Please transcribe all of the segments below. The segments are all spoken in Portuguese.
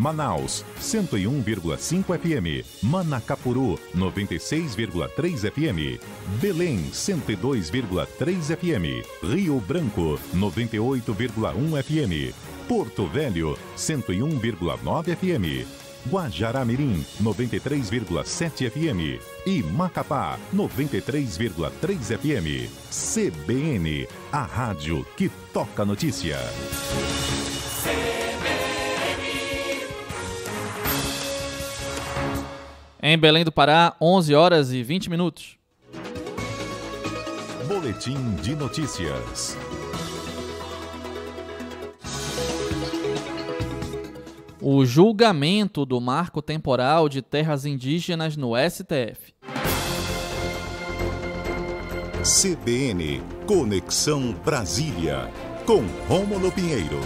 Manaus, 101,5 FM. Manacapuru, 96,3 FM. Belém, 102,3 FM. Rio Branco, 98,1 FM. Porto Velho, 101,9 FM. Guajará-Mirim, 93,7 FM. E Macapá, 93,3 FM. CBN, a rádio que toca notícia. Em Belém do Pará, 11 horas e 20 minutos. Boletim de notícias. O julgamento do marco temporal de terras indígenas no STF. CBN, Conexão Brasília, com Rômulo Pinheiro.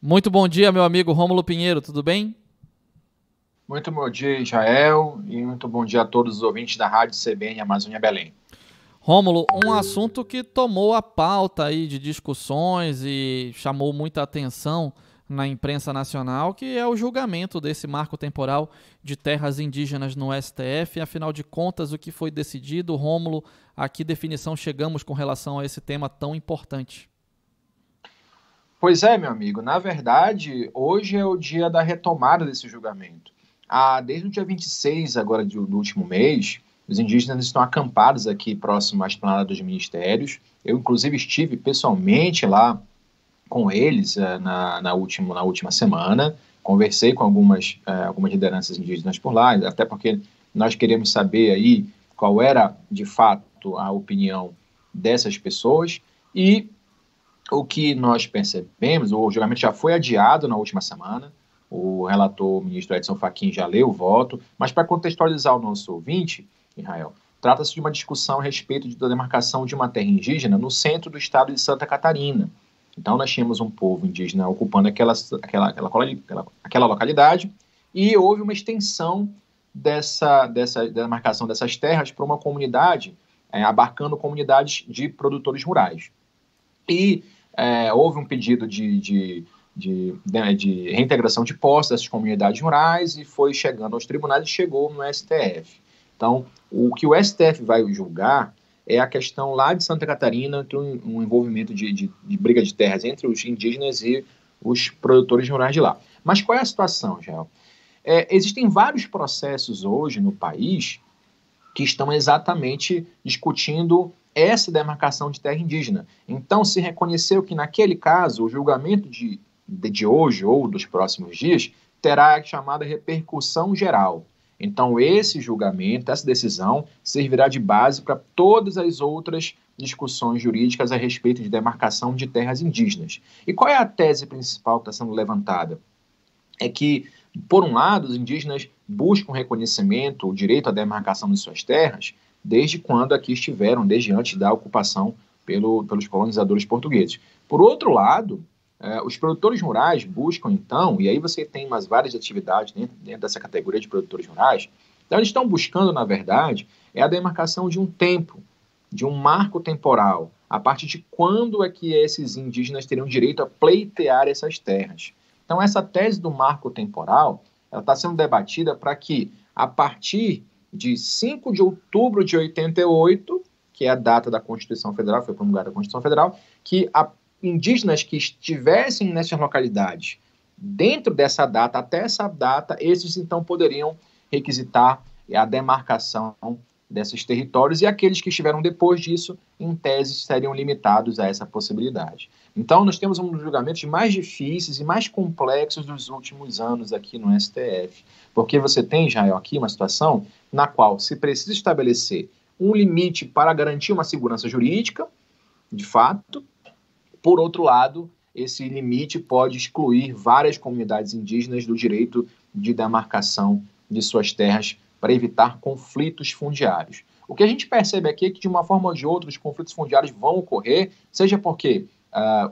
Muito bom dia, meu amigo Rômulo Pinheiro, tudo bem? Muito bom dia, Israel, e muito bom dia a todos os ouvintes da Rádio CBN Amazônia Belém. Rômulo, um assunto que tomou a pauta aí de discussões e chamou muita atenção na imprensa nacional, que é o julgamento desse marco temporal de terras indígenas no STF. Afinal de contas, o que foi decidido, Rômulo, a que definição chegamos com relação a esse tema tão importante? Pois é, meu amigo, na verdade, hoje é o dia da retomada desse julgamento. Desde o dia 26 agora do último mês, os indígenas estão acampados aqui próximo à esplanada dos ministérios. Eu, inclusive, estive pessoalmente lá com eles na última semana, conversei com algumas lideranças indígenas por lá, até porque nós queremos saber aí qual era, de fato, a opinião dessas pessoas. E o que nós percebemos, o julgamento já foi adiado na última semana, o relator, o ministro Edson Fachin, já leu o voto, mas para contextualizar o nosso ouvinte, Israel, trata-se de uma discussão a respeito da demarcação de uma terra indígena no centro do estado de Santa Catarina. Então nós tínhamos um povo indígena ocupando aquela localidade e houve uma extensão dessa demarcação dessas terras para uma comunidade, abarcando comunidades de produtores rurais. E houve um pedido de reintegração de posse dessas comunidades rurais e foi chegando aos tribunais e chegou no STF. Então, o que o STF vai julgar é a questão lá de Santa Catarina, entre um envolvimento de briga de terras entre os indígenas e os produtores rurais de lá. Mas qual é a situação, Jael? Existem vários processos hoje no país que estão exatamente discutindo essa demarcação de terra indígena. Então, se reconheceu que, naquele caso, o julgamento de hoje ou dos próximos dias terá a chamada repercussão geral. Então, esse julgamento, essa decisão, servirá de base para todas as outras discussões jurídicas a respeito de demarcação de terras indígenas. E qual é a tese principal que está sendo levantada? É que, por um lado, os indígenas buscam reconhecimento, o direito à demarcação de suas terras, desde quando aqui estiveram, desde antes da ocupação pelos colonizadores portugueses. Por outro lado, os produtores rurais buscam, então, e aí você tem umas várias atividades dentro dessa categoria de produtores rurais, então eles estão buscando, na verdade, a demarcação de um tempo, de um marco temporal, a partir de quando é que esses indígenas teriam direito a pleitear essas terras. Então, essa tese do marco temporal, ela está sendo debatida para que, a partir de 5 de outubro de 88, que é a data da Constituição Federal, foi promulgada a Constituição Federal, que indígenas que estivessem nessas localidades dentro dessa data, até essa data, esses então poderiam requisitar a demarcação desses territórios e aqueles que estiveram depois disso, em tese, seriam limitados a essa possibilidade. Então, nós temos um dos julgamentos mais difíceis e mais complexos dos últimos anos aqui no STF, porque você tem, Israel, aqui uma situação na qual se precisa estabelecer um limite para garantir uma segurança jurídica, de fato. Por outro lado, esse limite pode excluir várias comunidades indígenas do direito de demarcação de suas terras para evitar conflitos fundiários. O que a gente percebe aqui é que, de uma forma ou de outra, os conflitos fundiários vão ocorrer, seja porque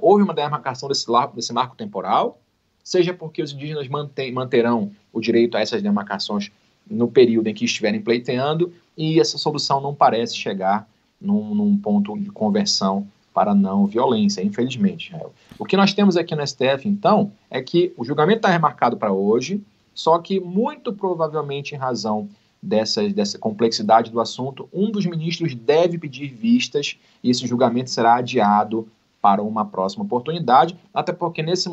houve uma demarcação desse marco temporal, seja porque os indígenas manterão o direito a essas demarcações no período em que estiverem pleiteando, e essa solução não parece chegar num ponto de conversão para não violência, infelizmente, Israel. O que nós temos aqui no STF, então, é que o julgamento está remarcado para hoje, só que muito provavelmente em razão dessa complexidade do assunto, um dos ministros deve pedir vistas e esse julgamento será adiado para uma próxima oportunidade, até porque nesse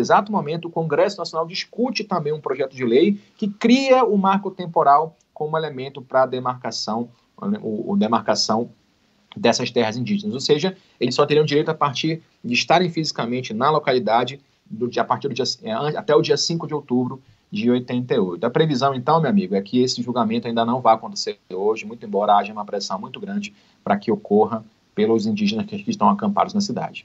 exato momento, o Congresso Nacional discute também um projeto de lei que cria o marco temporal como elemento para a demarcação dessas terras indígenas, ou seja, eles só teriam direito a partir de estarem fisicamente na localidade até o dia 5 de outubro de 88. A previsão, então, meu amigo, é que esse julgamento ainda não vai acontecer hoje, muito embora haja uma pressão muito grande para que ocorra pelos indígenas que estão acampados na cidade.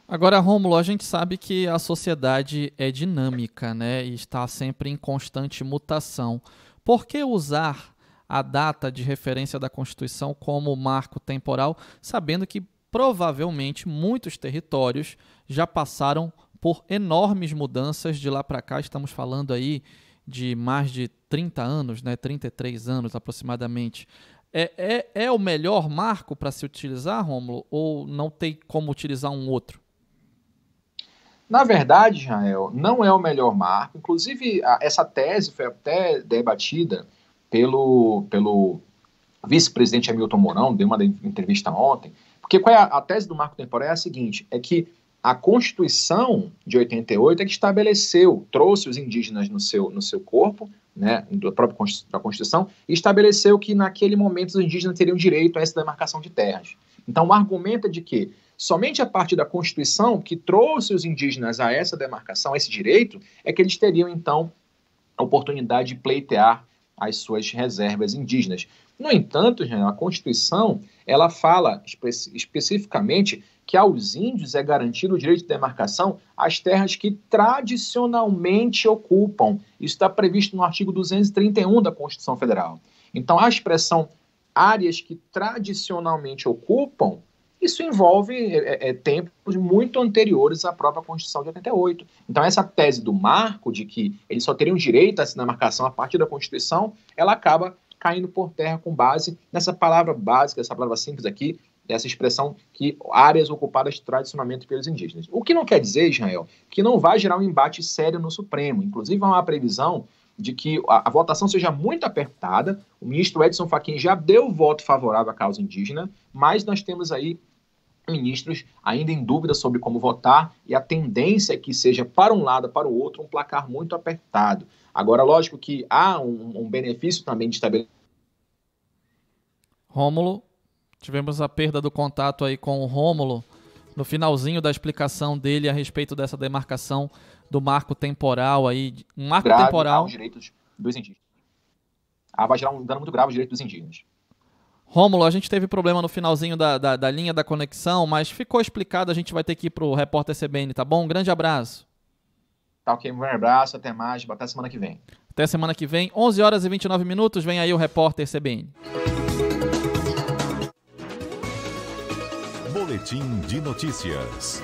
Agora, Rômulo, a gente sabe que a sociedade é dinâmica, né, e está sempre em constante mutação. Por que usar a data de referência da Constituição como marco temporal, sabendo que provavelmente muitos territórios já passaram por enormes mudanças de lá para cá? Estamos falando aí de mais de 30 anos, né? 33 anos aproximadamente. É o melhor marco para se utilizar, Rômulo, ou não tem como utilizar um outro? Na verdade, Israel, não é o melhor marco. Inclusive, essa tese foi até debatida pelo vice-presidente Hamilton Mourão, deu uma entrevista ontem, porque qual é a tese do marco temporal? É a seguinte, é que a Constituição de 88 é que trouxe os indígenas no seu corpo, né, da própria Constituição, e estabeleceu que naquele momento os indígenas teriam direito a essa demarcação de terras. Então, o argumento é de que somente a partir da Constituição que trouxe os indígenas a essa demarcação, a esse direito, é que eles teriam, então, a oportunidade de pleitear as suas reservas indígenas. No entanto, a Constituição, ela fala especificamente que aos índios é garantido o direito de demarcação às terras que tradicionalmente ocupam. Isso está previsto no artigo 231 da Constituição Federal. Então, a expressão áreas que tradicionalmente ocupam, isso envolve tempos muito anteriores à própria Constituição de 88. Então, essa tese do marco, de que eles só teriam direito a essa demarcação a partir da Constituição, ela acaba caindo por terra com base nessa palavra básica, essa palavra simples aqui, dessa expressão que áreas ocupadas tradicionalmente pelos indígenas. O que não quer dizer, Israel, que não vai gerar um embate sério no Supremo. Inclusive, há uma previsão de que a votação seja muito apertada. O ministro Edson Fachin já deu voto favorável à causa indígena, mas nós temos aí ministros ainda em dúvida sobre como votar, e a tendência é que seja para um lado, para o outro, um placar muito apertado. Agora, lógico que há um benefício também de estabelecer. Rômulo, tivemos a perda do contato aí com o Rômulo no finalzinho da explicação dele a respeito dessa demarcação do marco temporal aí, um marco temporal aos direitos dos indígenas. Vai gerar um dano muito grave aos direitos dos indígenas. Rômulo, a gente teve problema no finalzinho da linha da conexão, mas ficou explicado, a gente vai ter que ir para o repórter CBN, tá bom? Um grande abraço. Tá ok, um abraço, até mais, até semana que vem. Até semana que vem, 11 horas e 29 minutos, vem aí o repórter CBN. Boletim de notícias.